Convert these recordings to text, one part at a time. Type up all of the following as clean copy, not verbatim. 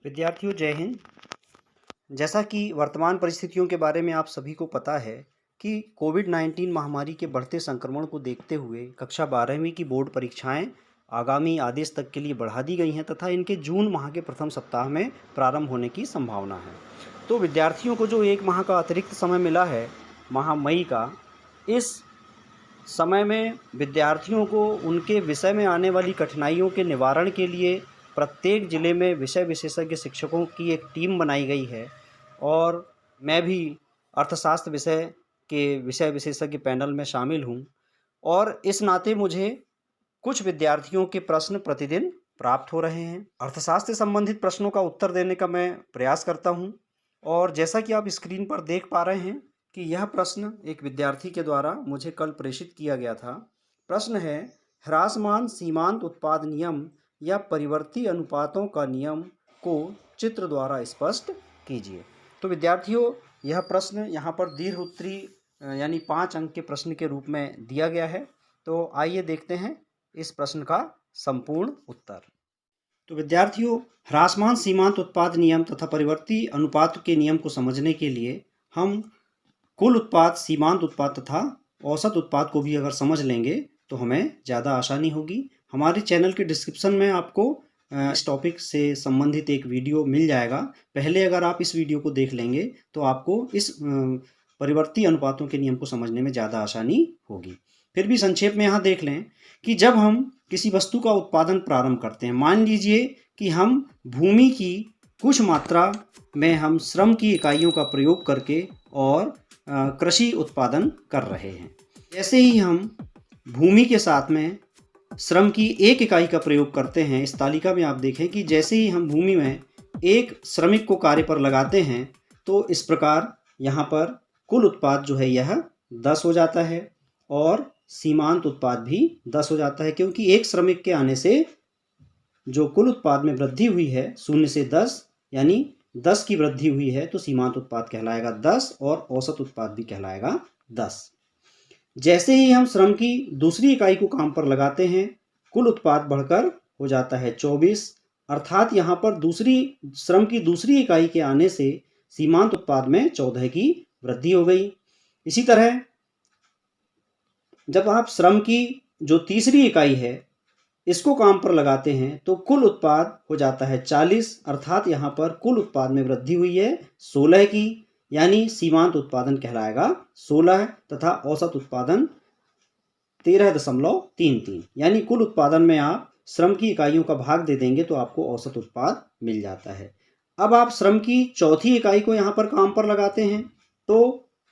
विद्यार्थियों जय हिंद। जैसा कि वर्तमान परिस्थितियों के बारे में आप सभी को पता है कि कोविड-19 महामारी के बढ़ते संक्रमण को देखते हुए कक्षा 12वीं की बोर्ड परीक्षाएं आगामी आदेश तक के लिए बढ़ा दी गई हैं तथा इनके जून माह के प्रथम सप्ताह में प्रारंभ होने की संभावना है। तो विद्यार्थियों को जो 1 माह का अतिरिक्त समय मिला है माह मई का, इस समय में विद्यार्थियों को उनके विषय में आने वाली कठिनाइयों के निवारण के लिए प्रत्येक ज़िले में विषय विशेषज्ञ शिक्षकों की एक टीम बनाई गई है और मैं भी अर्थशास्त्र विषय के विषय विशेषज्ञ पैनल में शामिल हूँ और इस नाते मुझे कुछ विद्यार्थियों के प्रश्न प्रतिदिन प्राप्त हो रहे हैं। अर्थशास्त्र से संबंधित प्रश्नों का उत्तर देने का मैं प्रयास करता हूँ और जैसा कि आप स्क्रीन पर देख पा रहे हैं कि यह प्रश्न एक विद्यार्थी के द्वारा मुझे कल प्रेषित किया गया था। प्रश्न है, ह्रासमान सीमांत उत्पाद नियम या परिवर्ती अनुपातों का नियम को चित्र द्वारा स्पष्ट कीजिए। तो विद्यार्थियों, यह प्रश्न यहाँ पर दीर्घ उत्तरी यानी 5 अंक के प्रश्न के रूप में दिया गया है। तो आइए देखते हैं इस प्रश्न का संपूर्ण उत्तर। तो विद्यार्थियों, ह्रासमान सीमांत उत्पाद नियम तथा परिवर्ती अनुपात के नियम को समझने के लिए हम कुल उत्पाद, सीमांत उत्पाद तथा औसत उत्पाद को भी अगर समझ लेंगे तो हमें ज़्यादा आसानी होगी। हमारे चैनल के डिस्क्रिप्शन में आपको इस टॉपिक से संबंधित एक वीडियो मिल जाएगा। पहले अगर आप इस वीडियो को देख लेंगे तो आपको इस परिवर्ती अनुपातों के नियम को समझने में ज़्यादा आसानी होगी। फिर भी संक्षेप में यहाँ देख लें कि जब हम किसी वस्तु का उत्पादन प्रारंभ करते हैं, मान लीजिए कि हम भूमि की कुछ मात्रा में हम श्रम की इकाइयों का प्रयोग करके और कृषि उत्पादन कर रहे हैं। जैसे ही हम भूमि के साथ में श्रम की एक इकाई का प्रयोग करते हैं, इस तालिका में आप देखें कि जैसे ही हम भूमि में एक श्रमिक को कार्य पर लगाते हैं तो इस प्रकार यहाँ पर कुल उत्पाद जो है यह 10 हो जाता है और सीमांत उत्पाद भी 10 हो जाता है, क्योंकि एक श्रमिक के आने से जो कुल उत्पाद में वृद्धि हुई है 0 से 10 यानी 10 की वृद्धि हुई है, तो सीमांत उत्पाद कहलाएगा 10 और औसत उत्पाद भी कहलाएगा 10। जैसे ही हम श्रम की दूसरी इकाई को काम पर लगाते हैं, कुल उत्पाद बढ़कर हो जाता है 24, अर्थात यहाँ पर श्रम की दूसरी इकाई के आने से सीमांत उत्पाद में 14 की वृद्धि हो गई। इसी तरह जब आप श्रम की जो तीसरी इकाई है इसको काम पर लगाते हैं तो कुल उत्पाद हो जाता है 40, अर्थात यहाँ पर कुल उत्पाद में वृद्धि हुई है 16 की, यानी सीमांत उत्पादन कहलाएगा 16 तथा औसत उत्पादन 13.33, यानी कुल उत्पादन में आप श्रम की इकाइयों का भाग दे देंगे तो आपको औसत उत्पाद मिल जाता है। अब आप श्रम की चौथी इकाई को यहाँ पर काम पर लगाते हैं तो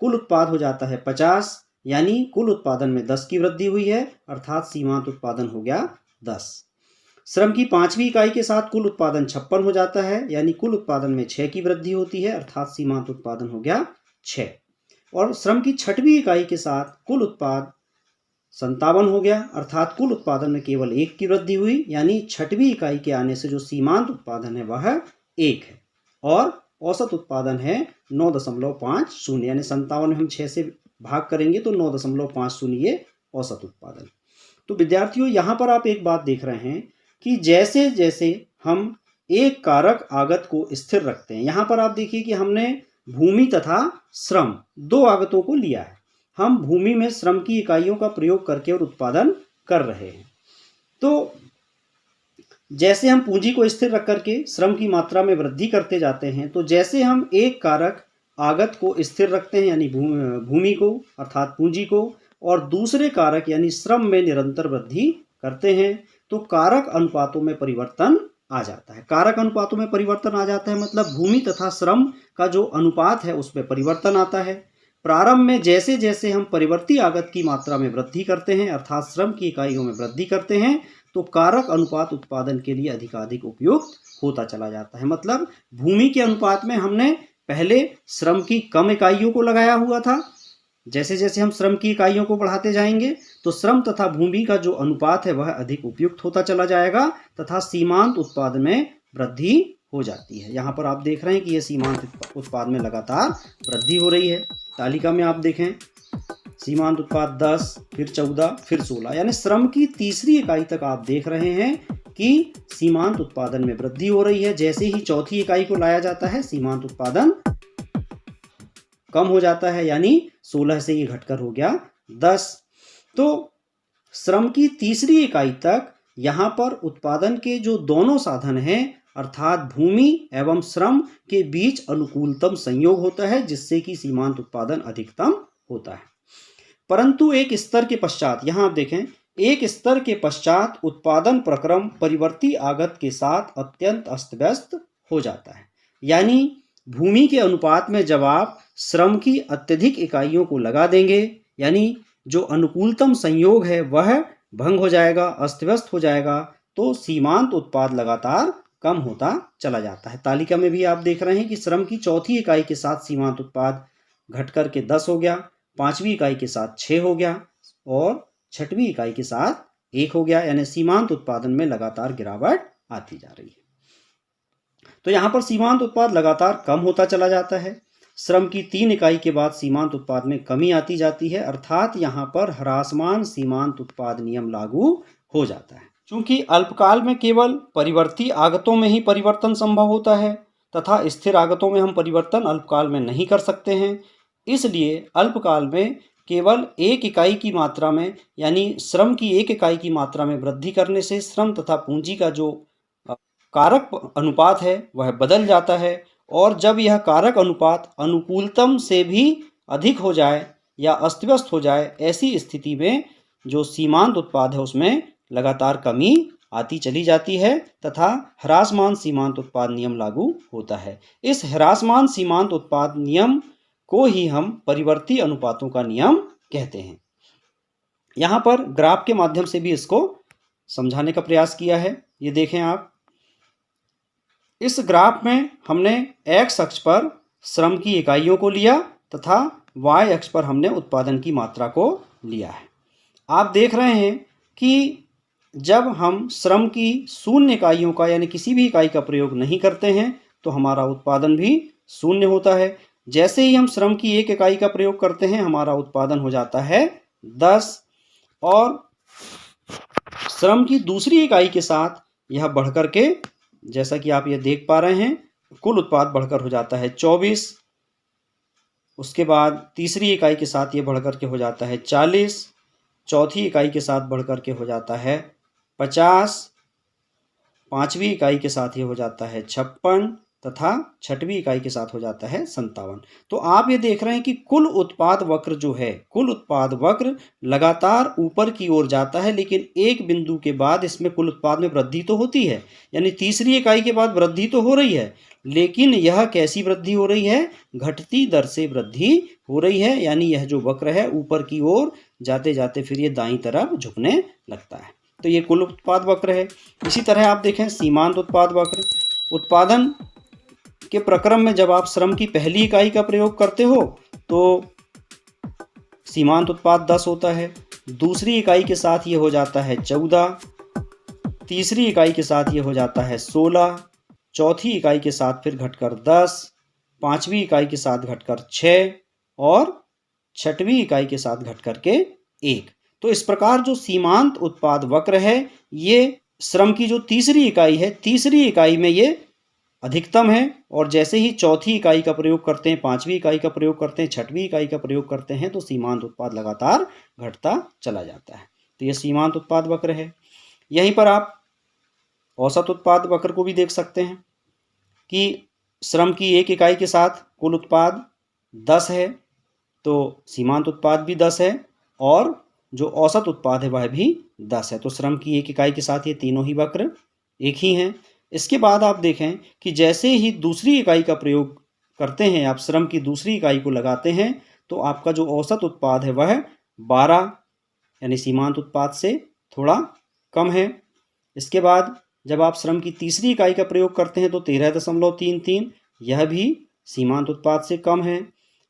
कुल उत्पाद हो जाता है 50, यानी कुल उत्पादन में 10 की वृद्धि हुई है, अर्थात सीमांत उत्पादन हो गया 10। श्रम की 5वीं इकाई के साथ कुल उत्पादन 56 हो जाता है, यानी कुल उत्पादन में 6 की वृद्धि होती है, अर्थात सीमांत उत्पादन हो गया 6। और श्रम की 6वीं इकाई के साथ कुल उत्पाद 57 हो गया, अर्थात कुल उत्पादन में केवल 1 की वृद्धि हुई, यानी 6वीं इकाई के आने से जो सीमांत उत्पादन है वह 1 है और औसत उत्पादन है 9.50, यानी 57 में हम 6 से भाग करेंगे तो 9.50 ये औसत उत्पादन। तो विद्यार्थियों, यहाँ पर आप एक बात देख रहे हैं कि जैसे जैसे हम एक कारक आगत को स्थिर रखते हैं, यहाँ पर आप देखिए कि हमने भूमि तथा श्रम 2 आगतों को लिया है। हम भूमि में श्रम की इकाइयों का प्रयोग करके और उत्पादन कर रहे हैं। तो जैसे हम पूंजी को स्थिर रख करके श्रम की मात्रा में वृद्धि करते जाते हैं, तो जैसे हम एक कारक आगत को स्थिर रखते हैं यानी भूमि को अर्थात पूंजी को, और दूसरे कारक यानी श्रम में निरंतर वृद्धि करते हैं तो कारक अनुपातों में परिवर्तन आ जाता है। कारक अनुपातों में परिवर्तन आ जाता है मतलब भूमि तथा श्रम का जो अनुपात है उसमें परिवर्तन आता है। प्रारंभ में जैसे जैसे हम परिवर्ती आगत की मात्रा में वृद्धि करते हैं अर्थात श्रम की इकाइयों में वृद्धि करते हैं तो कारक अनुपात उत्पादन के लिए अधिकाधिक उपयुक्त होता चला जाता है। मतलब भूमि के अनुपात में हमने पहले श्रम की कम इकाइयों को लगाया हुआ था, जैसे जैसे हम श्रम की इकाइयों को बढ़ाते जाएंगे तो श्रम तथा भूमि का जो अनुपात है वह अधिक उपयुक्त होता चला जाएगा तथा सीमांत उत्पाद में वृद्धि हो जाती है। यहाँ पर आप देख रहे हैं कि यह सीमांत उत्पाद में लगातार वृद्धि हो रही है। तालिका में आप देखें सीमांत उत्पाद 10, फिर 14, फिर 16, यानी श्रम की तीसरी इकाई तक आप देख रहे हैं कि सीमांत उत्पादन में वृद्धि हो रही है। जैसे ही चौथी इकाई को लाया जाता है सीमांत उत्पादन कम हो जाता है, यानी 16 से ये घटकर हो गया 10। तो श्रम की तीसरी इकाई तक यहाँ पर उत्पादन के जो दोनों साधन हैं अर्थात भूमि एवं श्रम के बीच अनुकूलतम संयोग होता है, जिससे कि सीमांत उत्पादन अधिकतम होता है। परंतु एक स्तर के पश्चात, यहाँ आप देखें, एक स्तर के पश्चात उत्पादन प्रक्रम परिवर्ती आगत के साथ अत्यंत अस्त व्यस्त हो जाता है। यानी भूमि के अनुपात में जब आप श्रम की अत्यधिक इकाइयों को लगा देंगे, यानी जो अनुकूलतम संयोग है वह भंग हो जाएगा, अस्त व्यस्त हो जाएगा, तो सीमांत उत्पाद लगातार कम होता चला जाता है। तालिका में भी आप देख रहे हैं कि श्रम की चौथी इकाई के साथ सीमांत उत्पाद घट करके 10 हो गया, पांचवी इकाई के साथ 6 हो गया और छठवीं इकाई के साथ 1 हो गया, यानी सीमांत उत्पादन में लगातार गिरावट आती जा रही है। तो यहाँ पर सीमांत उत्पाद लगातार कम होता चला जाता है। श्रम की 3 इकाई के बाद सीमांत उत्पाद में कमी आती जाती है, अर्थात यहाँ पर ह्रासमान सीमांत उत्पाद नियम लागू हो जाता है। चूंकि अल्पकाल में केवल परिवर्ती आगतों में ही परिवर्तन संभव होता है तथा स्थिर आगतों में हम परिवर्तन अल्पकाल में नहीं कर सकते हैं, इसलिए अल्पकाल में केवल 1 इकाई की मात्रा में, यानी श्रम की 1 इकाई की मात्रा में वृद्धि करने से श्रम तथा पूंजी का जो कारक अनुपात है वह बदल जाता है, और जब यह कारक अनुपात अनुकूलतम से भी अधिक हो जाए या अस्तव्यस्त हो जाए, ऐसी स्थिति में जो सीमांत उत्पाद है उसमें लगातार कमी आती चली जाती है तथा ह्रासमान सीमांत उत्पाद नियम लागू होता है। इस ह्रासमान सीमांत उत्पाद नियम को ही हम परिवर्ती अनुपातों का नियम कहते हैं। यहाँ पर ग्राफ के माध्यम से भी इसको समझाने का प्रयास किया है। ये देखें आप, इस ग्राफ में हमने x अक्ष पर श्रम की इकाइयों को लिया तथा y अक्ष पर हमने उत्पादन की मात्रा को लिया है। आप देख रहे हैं कि जब हम श्रम की 0 इकाइयों का यानी किसी भी इकाई का प्रयोग नहीं करते हैं तो हमारा उत्पादन भी 0 होता है। जैसे ही हम श्रम की 1 इकाई का प्रयोग करते हैं हमारा उत्पादन हो जाता है 10, और श्रम की दूसरी इकाई के साथ यह बढ़कर के, जैसा कि आप ये देख पा रहे हैं, कुल उत्पाद बढ़कर हो जाता है 24। उसके बाद तीसरी इकाई के साथ ये बढ़कर के हो जाता है 40, चौथी इकाई के साथ बढ़कर के हो जाता है 50, पांचवी इकाई के साथ ये हो जाता है 56 तथा छठवीं इकाई के साथ हो जाता है 57। तो आप ये देख रहे हैं कि कुल उत्पाद वक्र जो है, कुल उत्पाद वक्र लगातार ऊपर की ओर जाता है, लेकिन एक बिंदु के बाद इसमें कुल उत्पाद में वृद्धि तो होती है, यानी तीसरी इकाई के बाद वृद्धि तो हो रही है, लेकिन यह कैसी वृद्धि हो रही है? घटती दर से वृद्धि हो रही है, यानी यह जो वक्र है ऊपर की ओर जाते जाते फिर ये दाईं तरफ झुकने लगता है। तो ये कुल उत्पाद वक्र है। इसी तरह आप देखें सीमांत उत्पाद वक्र, उत्पादन के प्रक्रम में जब आप श्रम की पहली इकाई का प्रयोग करते हो तो सीमांत उत्पाद 10 होता है, दूसरी इकाई के साथ ये हो जाता है 14, तीसरी इकाई के साथ ये हो जाता है 16, चौथी इकाई के साथ फिर घटकर 10, पांचवी इकाई के साथ घटकर 6 और छठवीं इकाई के साथ घटकर के 1। तो इस प्रकार जो सीमांत उत्पाद वक्र है ये श्रम की जो तीसरी इकाई है, तीसरी इकाई में ये अधिकतम है, और जैसे ही चौथी इकाई का प्रयोग करते हैं, पांचवी इकाई का प्रयोग करते हैं, छठवीं इकाई का प्रयोग करते हैं तो सीमांत उत्पाद लगातार घटता चला जाता है। तो ये सीमांत उत्पाद वक्र है। यहीं पर आप औसत उत्पाद वक्र को भी देख सकते हैं कि श्रम की 1 इकाई के साथ कुल उत्पाद 10 है तो सीमांत उत्पाद भी 10 है, और जो औसत उत्पाद है वह भी 10 है। तो श्रम की 1 इकाई के साथ ये तीनों ही वक्र एक ही हैं। इसके बाद आप देखें कि जैसे ही दूसरी इकाई का प्रयोग करते हैं, आप श्रम की दूसरी इकाई को लगाते हैं तो आपका जो औसत उत्पाद है वह 12 यानी सीमांत उत्पाद से थोड़ा कम है। इसके बाद जब आप श्रम की तीसरी इकाई का प्रयोग करते हैं तो 13.33, यह भी सीमांत उत्पाद से कम है।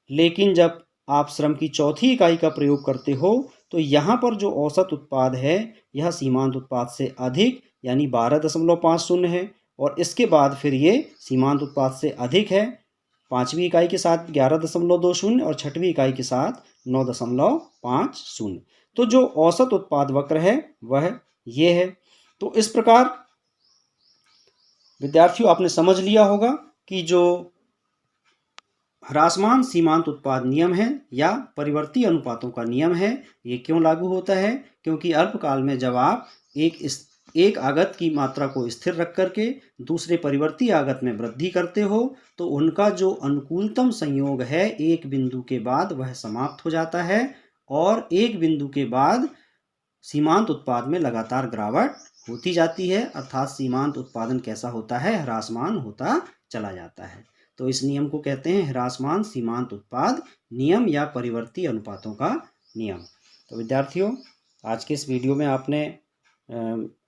लेकिन जब आप श्रम की चौथी इकाई का प्रयोग करते हो तो यहाँ पर जो औसत उत्पाद है यह सीमांत उत्पाद से अधिक यानी 12.50 है, और इसके बाद फिर ये सीमांत उत्पाद से अधिक है पांचवी इकाई के साथ 11.20 और छठवीं इकाई के साथ 9.50। तो जो औसत उत्पाद वक्र है वह ये है। तो इस प्रकार विद्यार्थियों, आपने समझ लिया होगा कि जो ह्रासमान सीमांत उत्पाद नियम है या परिवर्ती अनुपातों का नियम है, ये क्यों लागू होता है? क्योंकि अल्पकाल में जब आप एक आगत की मात्रा को स्थिर रख करके दूसरे परिवर्ती आगत में वृद्धि करते हो, तो उनका जो अनुकूलतम संयोग है एक बिंदु के बाद वह समाप्त हो जाता है और एक बिंदु के बाद सीमांत उत्पाद में लगातार गिरावट होती जाती है, अर्थात सीमांत उत्पादन कैसा होता है? ह्रासमान होता चला जाता है। तो इस नियम को कहते हैं ह्रासमान सीमांत उत्पाद नियम या परिवर्ती अनुपातों का नियम। तो विद्यार्थियों, आज के इस वीडियो में आपने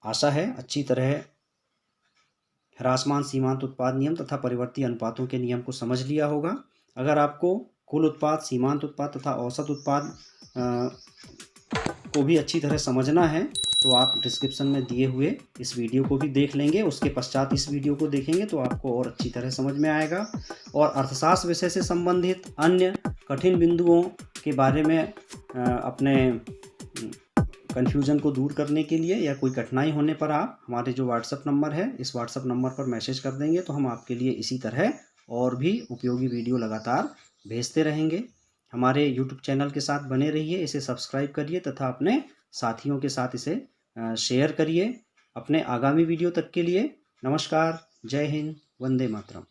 आशा है अच्छी तरह ह्रासमान सीमांत उत्पाद नियम तथा परिवर्ती अनुपातों के नियम को समझ लिया होगा। अगर आपको कुल उत्पाद, सीमांत उत्पाद तथा औसत उत्पाद को भी अच्छी तरह समझना है तो आप डिस्क्रिप्शन में दिए हुए इस वीडियो को भी देख लेंगे, उसके पश्चात इस वीडियो को देखेंगे तो आपको और अच्छी तरह समझ में आएगा। और अर्थशास्त्र विषय से संबंधित अन्य कठिन बिंदुओं के बारे में अपने कन्फ्यूज़न को दूर करने के लिए या कोई कठिनाई होने पर आप हमारे जो व्हाट्सएप नंबर है, इस व्हाट्सएप नंबर पर मैसेज कर देंगे तो हम आपके लिए इसी तरह और भी उपयोगी वीडियो लगातार भेजते रहेंगे। हमारे यूट्यूब चैनल के साथ बने रहिए, इसे सब्सक्राइब करिए तथा अपने साथियों के साथ इसे शेयर करिए। अपने आगामी वीडियो तक के लिए नमस्कार, जय हिंद, वंदे मातरम।